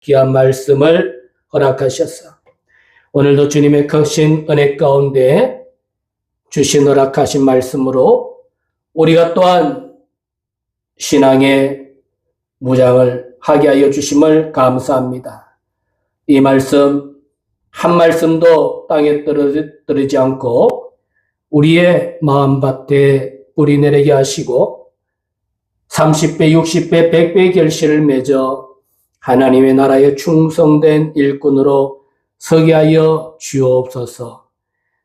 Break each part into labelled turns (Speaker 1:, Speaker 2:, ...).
Speaker 1: 귀한 말씀을 허락하셔서 오늘도 주님의 크신 은혜 가운데 주신 허락하신 말씀으로 우리가 또한 신앙의 무장을 하게 하여 주심을 감사합니다. 이 말씀 한 말씀도 땅에 떨어지지 않고 우리의 마음밭에 뿌리 내리게 하시고 30배, 60배, 100배의 결실을 맺어 하나님의 나라에 충성된 일꾼으로 서게 하여 주옵소서.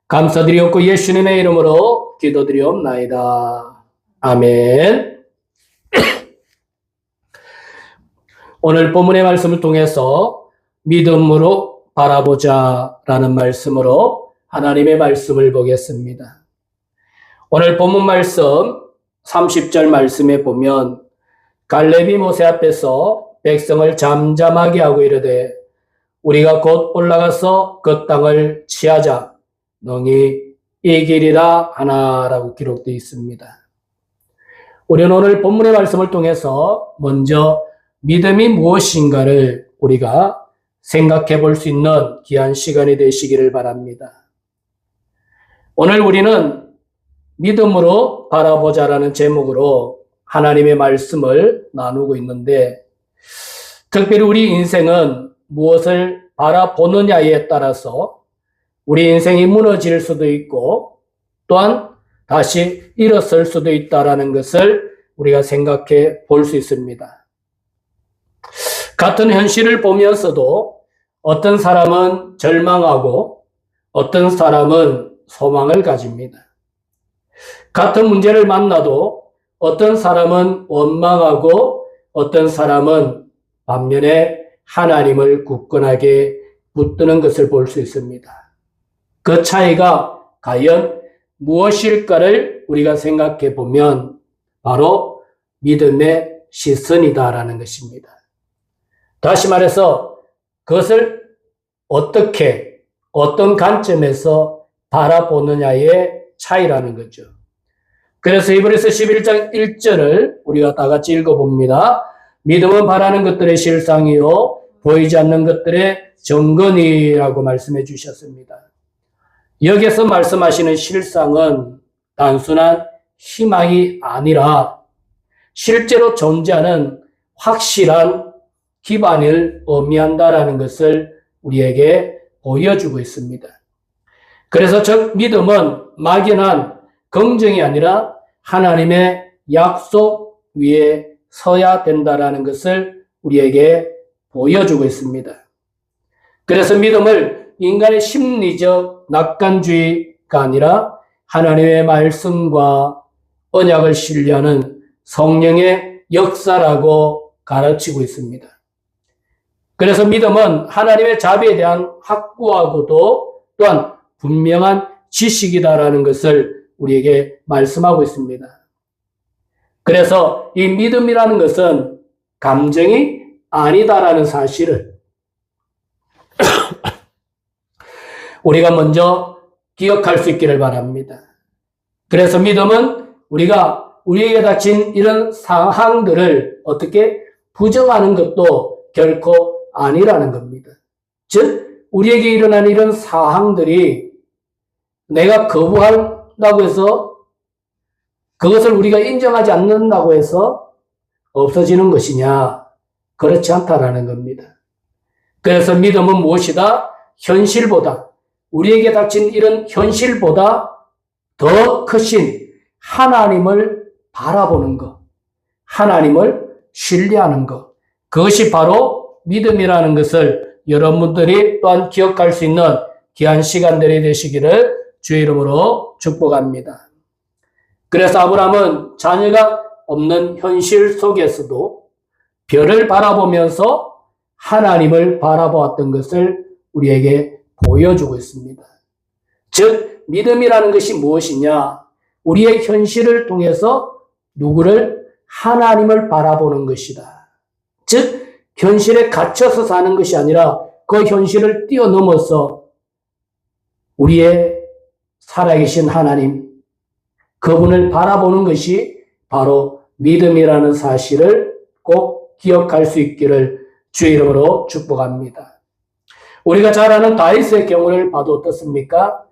Speaker 1: 감사드리옵고 예수님의 이름으로 기도드리옵나이다. 아멘. 오늘 본문의 말씀을 통해서 믿음으로 바라보자라는 말씀으로 하나님의 말씀을 보겠습니다. 오늘 본문 말씀 30절 말씀에 보면 갈렙이 모세 앞에서 백성을 잠잠하게 하고 이르되 우리가 곧 올라가서 그 땅을 취하자 너희 이기리라 하나라고 기록되어 있습니다. 우리는 오늘 본문의 말씀을 통해서 먼저 믿음이 무엇인가를 우리가 생각해 볼 수 있는 귀한 시간이 되시기를 바랍니다. 오늘 우리는 믿음으로 바라보자라는 제목으로 하나님의 말씀을 나누고 있는데 특별히 우리 인생은 무엇을 바라보느냐에 따라서 우리 인생이 무너질 수도 있고 또한 다시 일어설 수도 있다는 것을 우리가 생각해 볼 수 있습니다. 같은 현실을 보면서도 어떤 사람은 절망하고 어떤 사람은 소망을 가집니다. 같은 문제를 만나도 어떤 사람은 원망하고 어떤 사람은 반면에 하나님을 굳건하게 붙드는 것을 볼 수 있습니다. 그 차이가 과연 무엇일까를 우리가 생각해 보면 바로 믿음의 시선이다라는 것입니다. 다시 말해서 그것을 어떻게 어떤 관점에서 바라보느냐의 차이라는 거죠. 그래서 히브리서 11장 1절을 우리가 다 같이 읽어봅니다. 믿음은 바라는 것들의 실상이요 보이지 않는 것들의 정근이라고 말씀해 주셨습니다. 여기서 말씀하시는 실상은 단순한 희망이 아니라 실제로 존재하는 확실한 기반을 의미한다라는 것을 우리에게 보여주고 있습니다. 그래서 즉 믿음은 막연한 긍정이 아니라 하나님의 약속 위에 서야 된다라는 것을 우리에게 보여주고 있습니다. 그래서 믿음을 인간의 심리적 낙관주의가 아니라 하나님의 말씀과 언약을 신뢰하는 성령의 역사라고 가르치고 있습니다. 그래서 믿음은 하나님의 자비에 대한 확고하고도 또한 분명한 지식이다라는 것을 우리에게 말씀하고 있습니다. 그래서 이 믿음이라는 것은 감정이 아니다라는 사실을 우리가 먼저 기억할 수 있기를 바랍니다. 그래서 믿음은 우리가 우리에게 닥친 이런 상황들을 어떻게 부정하는 것도 결코 아니라는 겁니다. 즉 우리에게 일어난 이런 상황들이 내가 거부한다고 해서 그것을 우리가 인정하지 않는다고 해서 없어지는 것이냐? 그렇지 않다라는 겁니다. 그래서 믿음은 무엇이다? 현실보다 우리에게 닥친 이런 현실보다 더 크신 하나님을 바라보는 것, 하나님을 신뢰하는 것, 그것이 바로 믿음이라는 것을 여러분들이 또한 기억할 수 있는 귀한 시간들이 되시기를 주의 이름으로 축복합니다. 그래서 아브라함은 자녀가 없는 현실 속에서도 별을 바라보면서 하나님을 바라보았던 것을 우리에게 보여주고 있습니다. 즉 믿음이라는 것이 무엇이냐? 우리의 현실을 통해서 누구를? 하나님을 바라보는 것이다. 즉 현실에 갇혀서 사는 것이 아니라 그 현실을 뛰어넘어서 우리의 살아계신 하나님, 그분을 바라보는 것이 바로 믿음이라는 사실을 꼭 기억할 수 있기를 주의 이름으로 축복합니다. 우리가 잘 아는 다윗의 경우를 봐도 어떻습니까?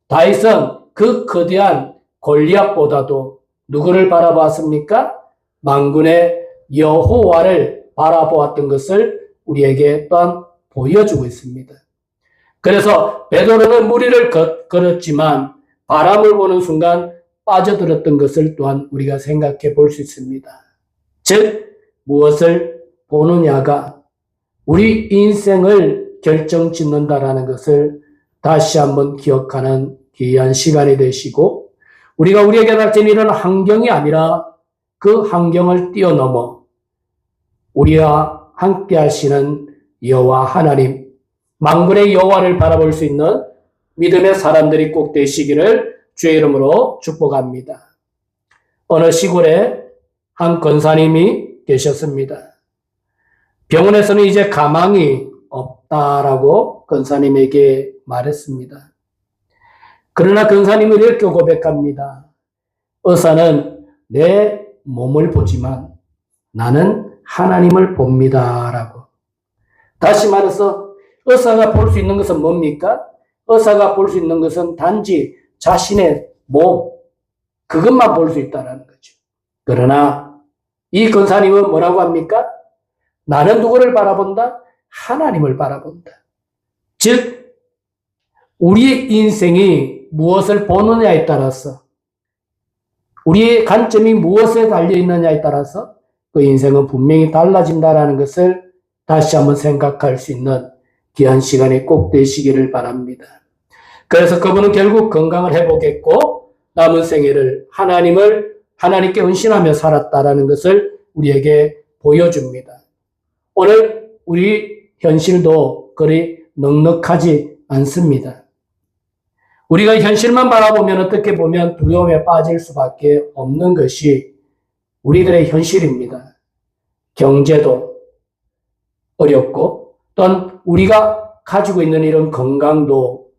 Speaker 1: 다윗은 그 거대한 골리앗보다도 누구를 바라보았습니까? 만군의 여호와를 바라보았던 것을 우리에게 또한 보여주고 있습니다. 그래서 베드로는 무리를 걸었지만 바람을 보는 순간 빠져들었던 것을 또한 우리가 생각해 볼 수 있습니다. 즉 무엇을 보느냐가 우리 인생을 결정짓는다라는 것을 다시 한번 기억하는 귀한 시간이 되시고, 우리가 우리에게 닥친 이런 환경이 아니라 그 환경을 뛰어넘어 우리와 함께 하시는 여호와 하나님, 만군의 여호와를 바라볼 수 있는 믿음의 사람들이 꼭 되시기를 주의 이름으로 축복합니다. 어느 시골에 한 권사님이 계셨습니다. 병원에서는 이제 가망이 없다라고 권사님에게 말했습니다. 그러나 권사님은 이렇게 고백합니다. 의사는 내 몸을 보지만 나는 하나님을 봅니다. 라고. 다시 말해서 의사가 볼 수 있는 것은 뭡니까? 의사가 볼 수 있는 것은 단지 자신의 몸, 그것만 볼 수 있다는 거죠. 그러나 이 권사님은 뭐라고 합니까? 나는 누구를 바라본다? 하나님을 바라본다. 즉 우리의 인생이 무엇을 보느냐에 따라서, 우리의 관점이 무엇에 달려있느냐에 따라서 그 인생은 분명히 달라진다는 것을 다시 한번 생각할 수 있는 귀한 시간이 꼭 되시기를 바랍니다. 그래서 그분은 결국 건강을 회복했고 남은 생애를 하나님께 헌신하며 살았다라는 것을 우리에게 보여줍니다. 오늘 우리 현실도 그리 넉넉하지 않습니다. 우리가 현실만 바라보면 어떻게 보면 두려움에 빠질 수밖에 없는 것이 우리들의 현실입니다. 경제도 어렵고 또한 우리가 가지고 있는 이런 건강도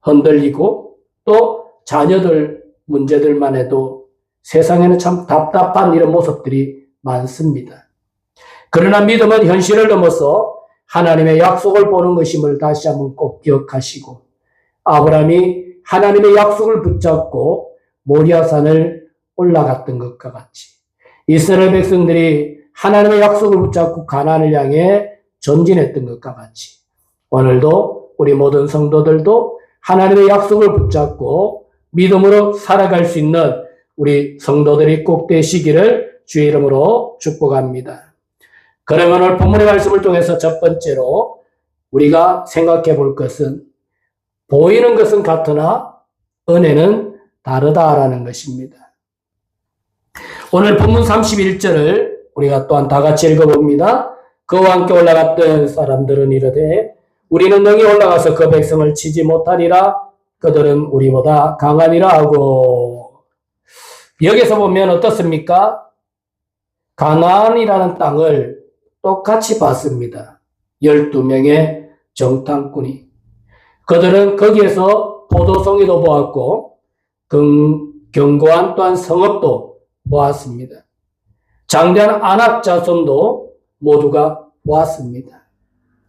Speaker 1: 흔들리고 또 자녀들 문제들만 해도 세상에는 참 답답한 이런 모습들이 많습니다. 그러나 믿음은 현실을 넘어서 하나님의 약속을 보는 것임을 다시 한번 꼭 기억하시고, 아브라함이 하나님의 약속을 붙잡고 모리아산을 올라갔던 것과 같이 이스라엘 백성들이 하나님의 약속을 붙잡고 가나안을 향해 전진했던 것과 같이 오늘도 우리 모든 성도들도 하나님의 약속을 붙잡고 믿음으로 살아갈 수 있는 우리 성도들이 꼭 되시기를 주의 이름으로 축복합니다. 그러면 오늘 본문의 말씀을 통해서 첫 번째로 우리가 생각해 볼 것은 보이는 것은 같으나 은혜는 다르다라는 것입니다. 오늘 본문 31절을 우리가 또한 다 같이 읽어봅니다. 그와 함께 올라갔던 사람들은 이르되 우리는 능히 올라가서 그 백성을 치지 못하리라. 그들은 우리보다 강하니라 하고. 여기서 보면 어떻습니까? 가나안이라는 땅을 똑같이 봤습니다. 12명의 정탐꾼이. 그들은 거기에서 포도송이도 보았고 견고한 또한 성읍도 보았습니다. 장대한 아낙 자손도 모두가 보았습니다.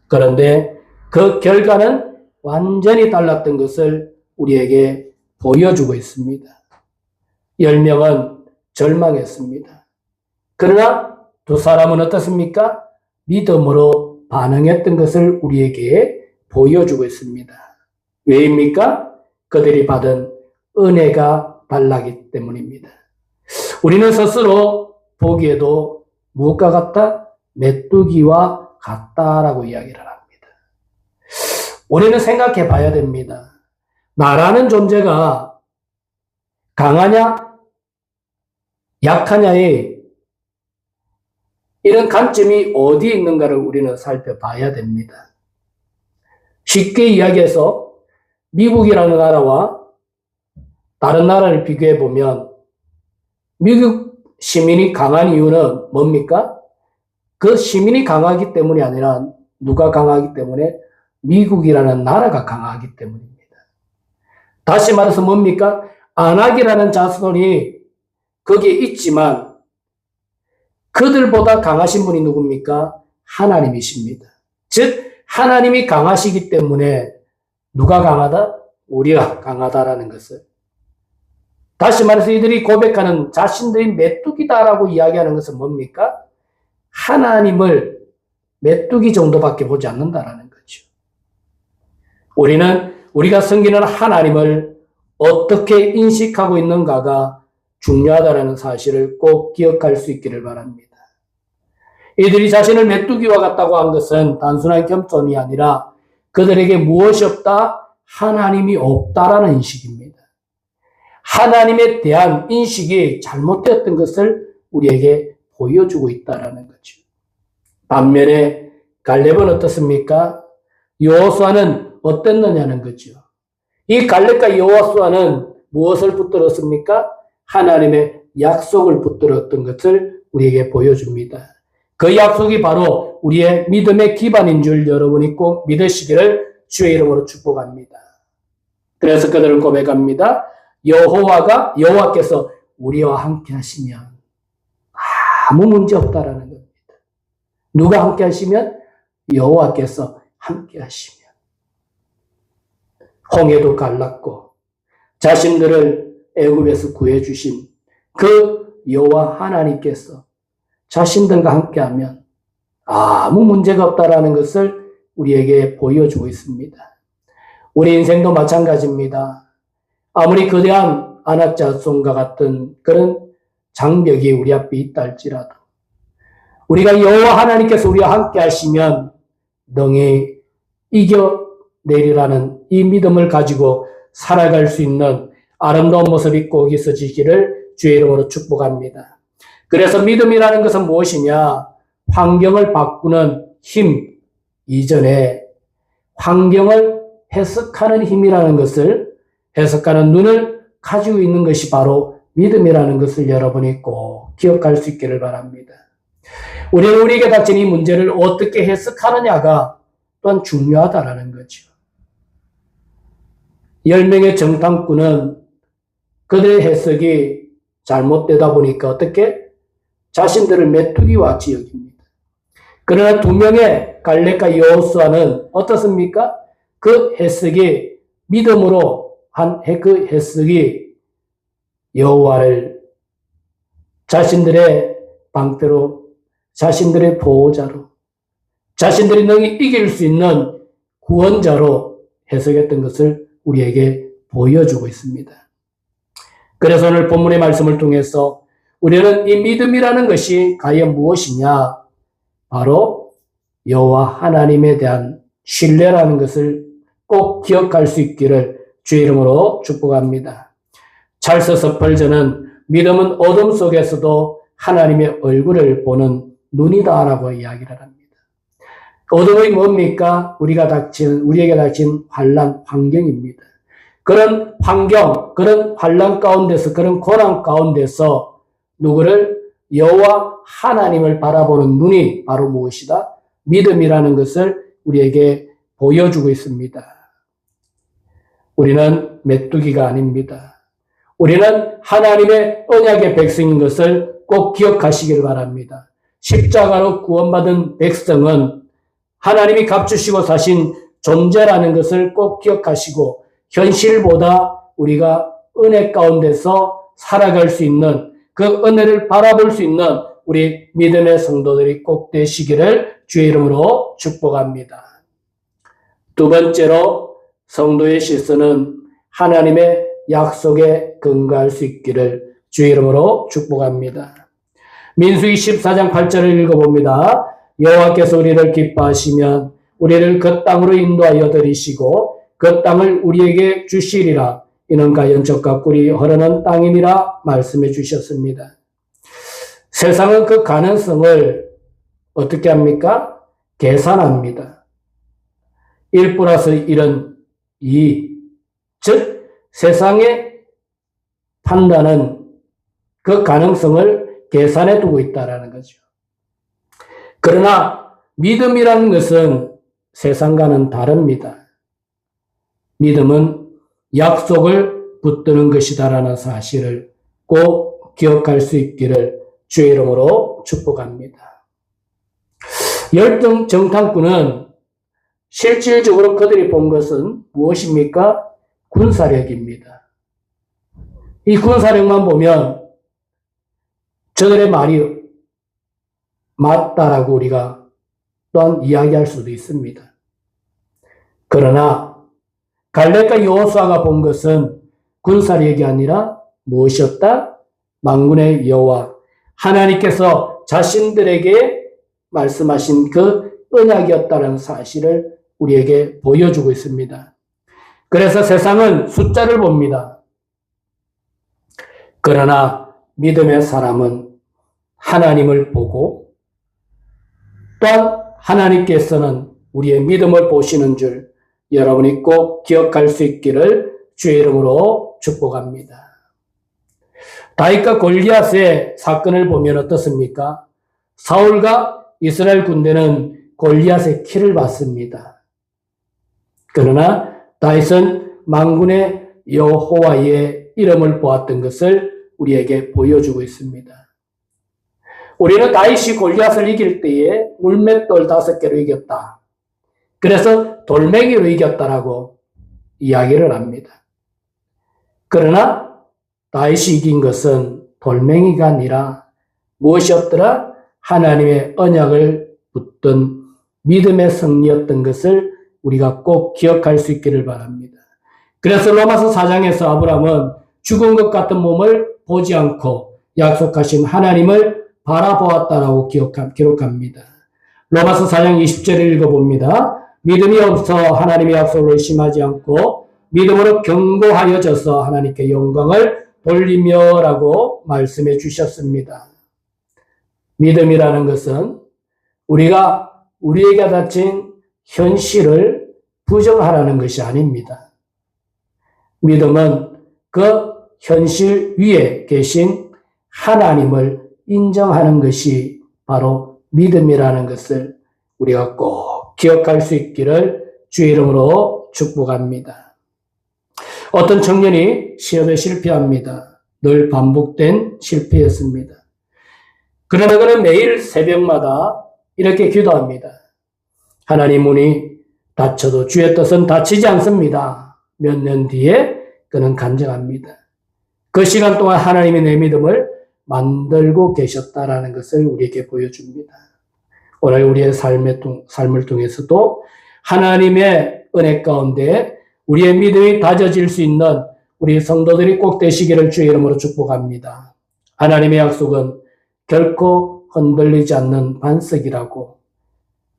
Speaker 1: 그런데 그 결과는 완전히 달랐던 것을 우리에게 보여주고 있습니다. 10명은 절망했습니다. 그러나 두 사람은 어떻습니까? 믿음으로 반응했던 것을 우리에게 보여주고 있습니다. 왜입니까? 그들이 받은 은혜가 달라기 때문입니다. 우리는 스스로 보기에도 무엇과 같다? 메뚜기와 같다라고 이야기를 합니다. 우리는 생각해 봐야 됩니다. 나라는 존재가 강하냐 약하냐의 이런 관점이 어디에 있는가를 우리는 살펴봐야 됩니다. 쉽게 이야기해서 미국이라는 나라와 다른 나라를 비교해 보면 미국 시민이 강한 이유는 뭡니까? 그 시민이 강하기 때문이 아니라 누가 강하기 때문에? 미국이라는 나라가 강하기 때문입니다. 다시 말해서 뭡니까? 아낙이라는 자손이 거기에 있지만 그들보다 강하신 분이 누굽니까? 하나님이십니다. 즉 하나님이 강하시기 때문에 누가 강하다? 우리가 강하다라는 것을. 다시 말해서 이들이 고백하는 자신들이 메뚜기다라고 이야기하는 것은 뭡니까? 하나님을 메뚜기 정도밖에 보지 않는다라는 거죠. 우리가 섬기는 하나님을 어떻게 인식하고 있는가가 중요하다는 사실을 꼭 기억할 수 있기를 바랍니다. 이들이 자신을 메뚜기와 같다고 한 것은 단순한 겸손이 아니라 그들에게 무엇이 없다? 하나님이 없다라는 인식입니다. 하나님에 대한 인식이 잘못되었던 것을 우리에게 보여주고 있다는 거죠. 반면에 갈렙은 어떻습니까? 여호수아는 어땠느냐는 거죠. 이 갈렙과 여호수아는 무엇을 붙들었습니까? 하나님의 약속을 붙들었던 것을 우리에게 보여줍니다. 그 약속이 바로 우리의 믿음의 기반인 줄 여러분이 꼭 믿으시기를 주의 이름으로 축복합니다. 그래서 그들은 고백합니다. 여호와께서 우리와 함께 하시면 아무 문제 없다라는 겁니다. 누가 함께 하시면? 여호와께서 함께 하시면. 홍해도 갈랐고 자신들을 애굽에서 구해주신 그 여호와 하나님께서 자신들과 함께하면 아무 문제가 없다라는 것을 우리에게 보여주고 있습니다. 우리 인생도 마찬가지입니다. 아무리 거대한 안악자손과 같은 그런 장벽이 우리 앞에 있다 할지라도 우리가 여호와 하나님께서 우리와 함께 하시면 능히 이겨내리라는 이 믿음을 가지고 살아갈 수 있는 아름다운 모습이 꼭 있어지기를 주의 이름으로 축복합니다. 그래서 믿음이라는 것은 무엇이냐? 환경을 바꾸는 힘 이전에 환경을 해석하는 힘이라는 것을 해석하는 눈을 가지고 있는 것이 바로 믿음이라는 것을 여러분이 꼭 기억할 수 있기를 바랍니다. 우리는 우리에게 닥친 이 문제를 어떻게 해석하느냐가 또한 중요하다라는 거죠. 10명의 정탐꾼은 그들의 해석이 잘못되다 보니까 어떻게? 자신들을 메뚜기와 같이 여깁니다. 그러나 2명의 갈렙과 여호수아는 어떻습니까? 그 해석이 믿음으로 한 그 해석이 여호와를 자신들의 방패로, 자신들의 보호자로, 자신들이 능히 이길 수 있는 구원자로 해석했던 것을 우리에게 보여주고 있습니다. 그래서 오늘 본문의 말씀을 통해서 우리는 이 믿음이라는 것이 과연 무엇이냐? 바로 여호와 하나님에 대한 신뢰라는 것을 꼭 기억할 수 있기를 주의 이름으로 축복합니다. 찰스 스펄전은 믿음은 어둠 속에서도 하나님의 얼굴을 보는 눈이다라고 이야기를 합니다. 어둠이 뭡니까? 우리에게 닥친 환난 환경입니다. 그런 환경, 그런 환난 가운데서, 그런 고난 가운데서 누구를? 여호와 하나님을 바라보는 눈이 바로 무엇이다? 믿음이라는 것을 우리에게 보여주고 있습니다. 우리는 메뚜기가 아닙니다. 우리는 하나님의 언약의 백성인 것을 꼭 기억하시길 바랍니다. 십자가로 구원받은 백성은 하나님이 값주시고 사신 존재라는 것을 꼭 기억하시고 현실보다 우리가 은혜 가운데서 살아갈 수 있는 그 은혜를 바라볼 수 있는 우리 믿음의 성도들이 꼭 되시기를 주의 이름으로 축복합니다. 두 번째로 성도의 시선은 하나님의 약속에 근거할 수 있기를 주의 이름으로 축복합니다. 민수기 14장 8절을 읽어봅니다. 여호와께서 우리를 기뻐하시면 우리를 그 땅으로 인도하여 들이시고 그 땅을 우리에게 주시리라. 이는 가연적과 꿀이 흐르는 땅이니라 말씀해 주셨습니다. 세상은 그 가능성을 어떻게 합니까? 계산합니다. 1 플러스 1은 2. 즉 세상의 판단은 그 가능성을 계산해 두고 있다는 거죠. 그러나 믿음이라는 것은 세상과는 다릅니다. 믿음은 약속을 붙드는 것이다라는 사실을 꼭 기억할 수 있기를 주의 이름으로 축복합니다. 열등 정탐꾼은 실질적으로 그들이 본 것은 무엇입니까? 군사력입니다. 이 군사력만 보면 저들의 말이 맞다라고 우리가 또한 이야기할 수도 있습니다. 그러나 갈렙과 여호수아가 본 것은 군사력이 아니라 무엇이었다? 만군의 여호와 하나님께서 자신들에게 말씀하신 그 언약이었다는 사실을 우리에게 보여주고 있습니다. 그래서 세상은 숫자를 봅니다. 그러나 믿음의 사람은 하나님을 보고 또한 하나님께서는 우리의 믿음을 보시는 줄 여러분이 꼭 기억할 수 있기를 주의 이름으로 축복합니다. 다윗과 골리앗의 사건을 보면 어떻습니까? 사울과 이스라엘 군대는 골리앗의 키를 받습니다. 그러나 다윗은 만군의 여호와의 이름을 보았던 것을 우리에게 보여주고 있습니다. 우리는 다윗이 골리앗을 이길 때에 물맷돌 5개로 이겼다. 그래서 돌멩이로 이겼다라고 이야기를 합니다. 그러나 다윗이 이긴 것은 돌멩이가 아니라 무엇이었더라? 하나님의 언약을 붙든 믿음의 승리였던 것을 우리가 꼭 기억할 수 있기를 바랍니다. 그래서 로마서 4장에서 아브라함은 죽은 것 같은 몸을 보지 않고 약속하신 하나님을 바라보았다라고 기록합니다. 로마서 4장 20절을 읽어봅니다. 믿음이 없어 하나님의 약속을 의심하지 않고 믿음으로 견고하여져서 하나님께 영광을 돌리며라고 말씀해 주셨습니다. 믿음이라는 것은 우리가 우리에게 닥친 현실을 부정하라는 것이 아닙니다. 믿음은 그 현실 위에 계신 하나님을 인정하는 것이 바로 믿음이라는 것을 우리가 꼭 기억할 수 있기를 주의 이름으로 축복합니다. 어떤 청년이 시험에 실패합니다. 늘 반복된 실패였습니다. 그러나 그는 매일 새벽마다 이렇게 기도합니다. 하나님 문이 닫혀도 주의 뜻은 닫히지 않습니다. 몇 년 뒤에 그는 간증합니다. 그 시간 동안 하나님이 내 믿음을 만들고 계셨다라는 것을 우리에게 보여줍니다. 오늘 우리의 삶을 통해서도 하나님의 은혜 가운데 우리의 믿음이 다져질 수 있는 우리 성도들이 꼭 되시기를 주의 이름으로 축복합니다. 하나님의 약속은 결코 흔들리지 않는 반석이라고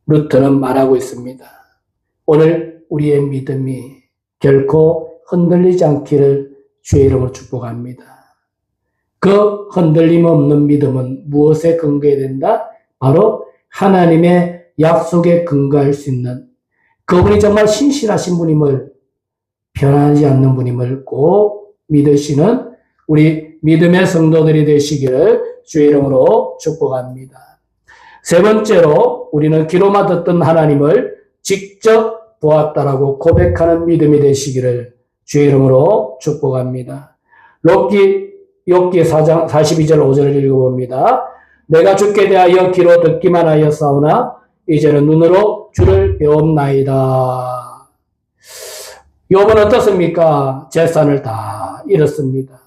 Speaker 1: 루터는 말하고 있습니다. 오늘 우리의 믿음이 결코 흔들리지 않기를 주의 이름으로 축복합니다. 그 흔들림 없는 믿음은 무엇에 근거해야 된다? 바로 하나님의 약속에 근거할 수 있는 그분이 정말 신실하신 분임을 변하지 않는 분임을 꼭 믿으시는 우리 믿음의 성도들이 되시기를 주의 이름으로 축복합니다. 세 번째로 우리는 귀로만 듣던 하나님을 직접 보았다라고 고백하는 믿음이 되시기를 주의 이름으로 축복합니다. 욥기 4장 42절 5절을 읽어봅니다. 내가 주께 대하여 귀로 듣기만 하였사오나 이제는 눈으로 주를 배웠나이다. 욥은 어떻습니까? 재산을 다 잃었습니다.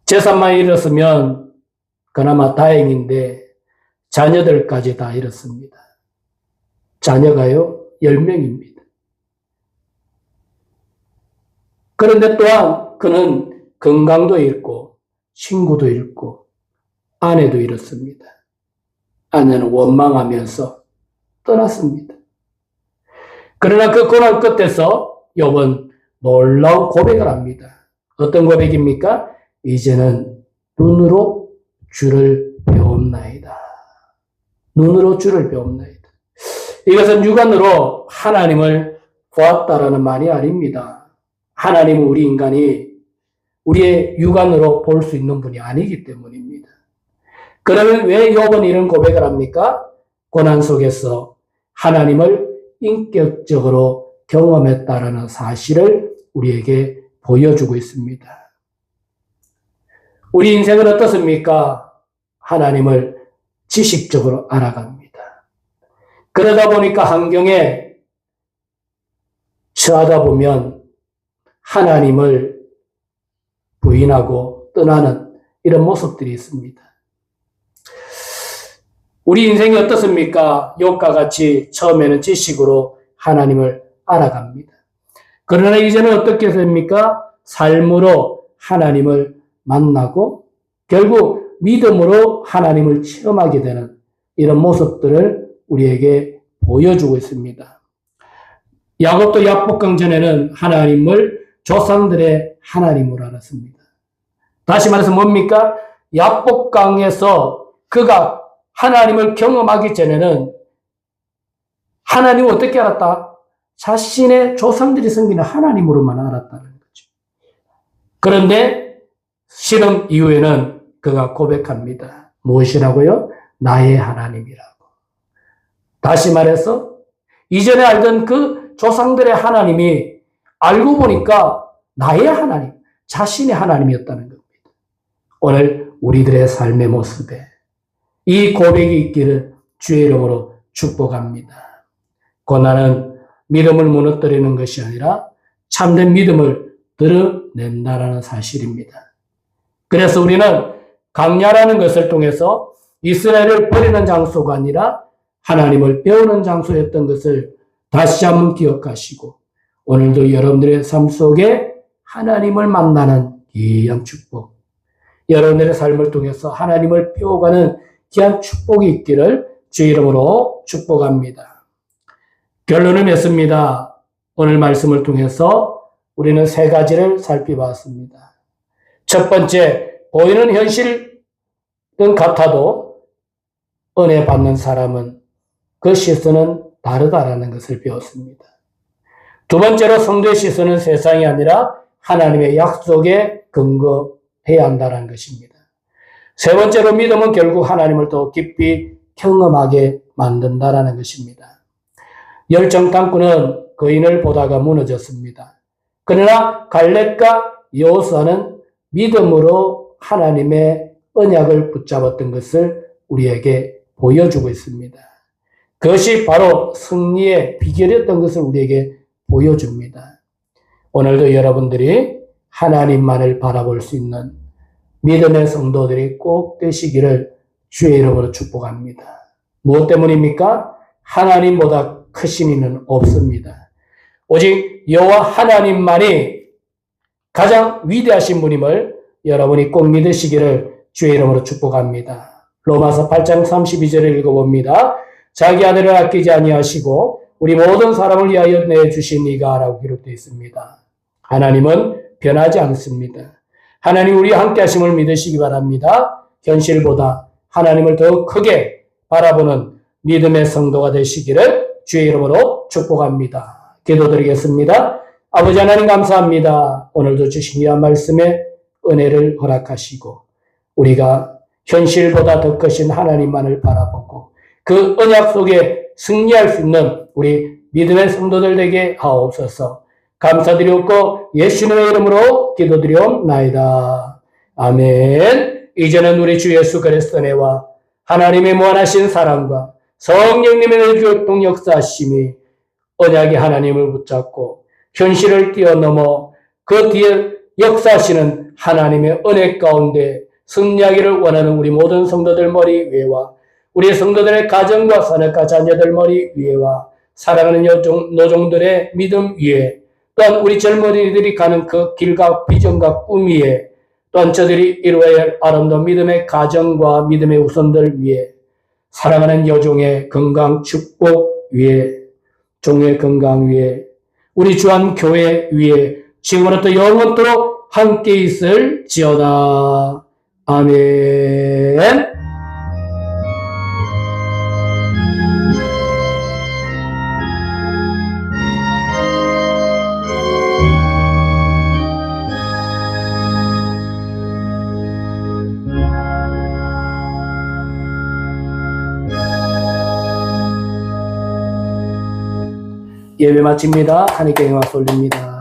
Speaker 1: 재산만 잃었으면 그나마 다행인데 자녀들까지 다 잃었습니다. 자녀가요 10명입니다. 그런데 또한 그는 건강도 잃고 친구도 잃고 아내도 잃었습니다. 아내는 원망하면서 떠났습니다. 그러나 그 고난 끝에서 욥은 놀라운 고백을 합니다. 어떤 고백입니까? 이제는 눈으로 주를 배웠나이다. 눈으로 주를 배웠나이다. 이것은 육안으로 하나님을 보았다라는 말이 아닙니다. 하나님은 우리 인간이 우리의 육안으로 볼 수 있는 분이 아니기 때문입니다. 그러면 왜 욥은 이런 고백을 합니까? 고난 속에서 하나님을 인격적으로 경험했다라는 사실을 우리에게 보여주고 있습니다. 우리 인생은 어떻습니까? 하나님을 지식적으로 알아갑니다. 그러다 보니까 환경에 처하다 보면 하나님을 부인하고 떠나는 이런 모습들이 있습니다. 우리 인생이 어떻습니까? 욥과 같이 처음에는 지식으로 하나님을 알아갑니다. 그러나 이제는 어떻게 됩니까? 삶으로 하나님을 만나고 결국 믿음으로 하나님을 체험하게 되는 이런 모습들을 우리에게 보여주고 있습니다. 야곱도 야복강 전에는 하나님을 조상들의 하나님으로 알았습니다. 다시 말해서 뭡니까? 야복강에서 그가 하나님을 경험하기 전에는 하나님을 어떻게 알았다? 자신의 조상들이 섬기는 하나님으로만 알았다는 거죠. 그런데 실험 이후에는 그가 고백합니다. 무엇이라고요? 나의 하나님이라고. 다시 말해서 이전에 알던 그 조상들의 하나님이 알고 보니까 나의 하나님, 자신의 하나님이었다는 겁니다. 오늘 우리들의 삶의 모습에 이 고백이 있기를 주의 이름으로 축복합니다. 고난은 믿음을 무너뜨리는 것이 아니라 참된 믿음을 드러낸다라는 사실입니다. 그래서 우리는 강야라는 것을 통해서 이스라엘을 버리는 장소가 아니라 하나님을 배우는 장소였던 것을 다시 한번 기억하시고 오늘도 여러분들의 삶 속에 하나님을 만나는 귀한 축복, 여러분들의 삶을 통해서 하나님을 배워가는 귀한 축복이 있기를 주의 이름으로 축복합니다. 결론을 맺습니다. 오늘 말씀을 통해서 우리는 세 가지를 살펴봤습니다. 첫 번째, 보이는 현실은 같아도 은혜 받는 사람은 그 시선은 다르다라는 것을 배웠습니다. 두 번째로 성도의 시선은 세상이 아니라 하나님의 약속에 근거해야 한다는 것입니다. 세 번째로 믿음은 결국 하나님을 더 깊이 경험하게 만든다라는 것입니다. 열정 탐구는 거인을 보다가 무너졌습니다. 그러나 갈렙과 여호수아는 믿음으로 하나님의 언약을 붙잡았던 것을 우리에게 보여주고 있습니다. 그것이 바로 승리의 비결이었던 것을 우리에게 보여줍니다. 오늘도 여러분들이 하나님만을 바라볼 수 있는 믿음의 성도들이 꼭 되시기를 주의 이름으로 축복합니다. 무엇 때문입니까? 하나님보다 크신 이는 없습니다. 오직 여호와 하나님만이 가장 위대하신 분임을 여러분이 꼭 믿으시기를 주의 이름으로 축복합니다. 로마서 8장 32절을 읽어봅니다. 자기 아들을 아끼지 아니하시고 우리 모든 사람을 위하여 내주신 이가 라고 기록되어 있습니다. 하나님은 변하지 않습니다. 하나님 우리와 함께 하심을 믿으시기 바랍니다. 현실보다 하나님을 더 크게 바라보는 믿음의 성도가 되시기를 주의 이름으로 축복합니다. 기도드리겠습니다. 아버지 하나님 감사합니다. 오늘도 주신 귀한 말씀에 은혜를 허락하시고 우리가 현실보다 더 크신 하나님만을 바라보고 그 언약 속에 승리할 수 있는 우리 믿음의 성도들 되게 하옵소서. 감사드리옵고 예수님의 이름으로 기도드리옵나이다. 아멘. 이제는 우리 주 예수 그리스도의 은혜와 하나님의 무한하신 사랑과 성령님의 교통 역사하심이 언약의 하나님을 붙잡고 현실을 뛰어넘어 그 뒤에 역사하시는 하나님의 은혜 가운데 승리하기를 원하는 우리 모든 성도들 머리 위에와 우리 성도들의 가정과 자녀과 자녀들 머리 위에와 사랑하는 노종들의 믿음 위에 또한 우리 젊은이들이 가는 그 길과 비전과 꿈 위에 또한 저들이 이루어야 할 아름다운 믿음의 가정과 믿음의 우선들 위에 사랑하는 여종의 건강 축복 위에 종의 건강 위에 우리 주한 교회 위에 지금부터 영원토록 함께 있을지어다. 아멘. 예배 마칩니다. 하나님께 영광 돌립니다.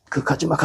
Speaker 1: 가지마.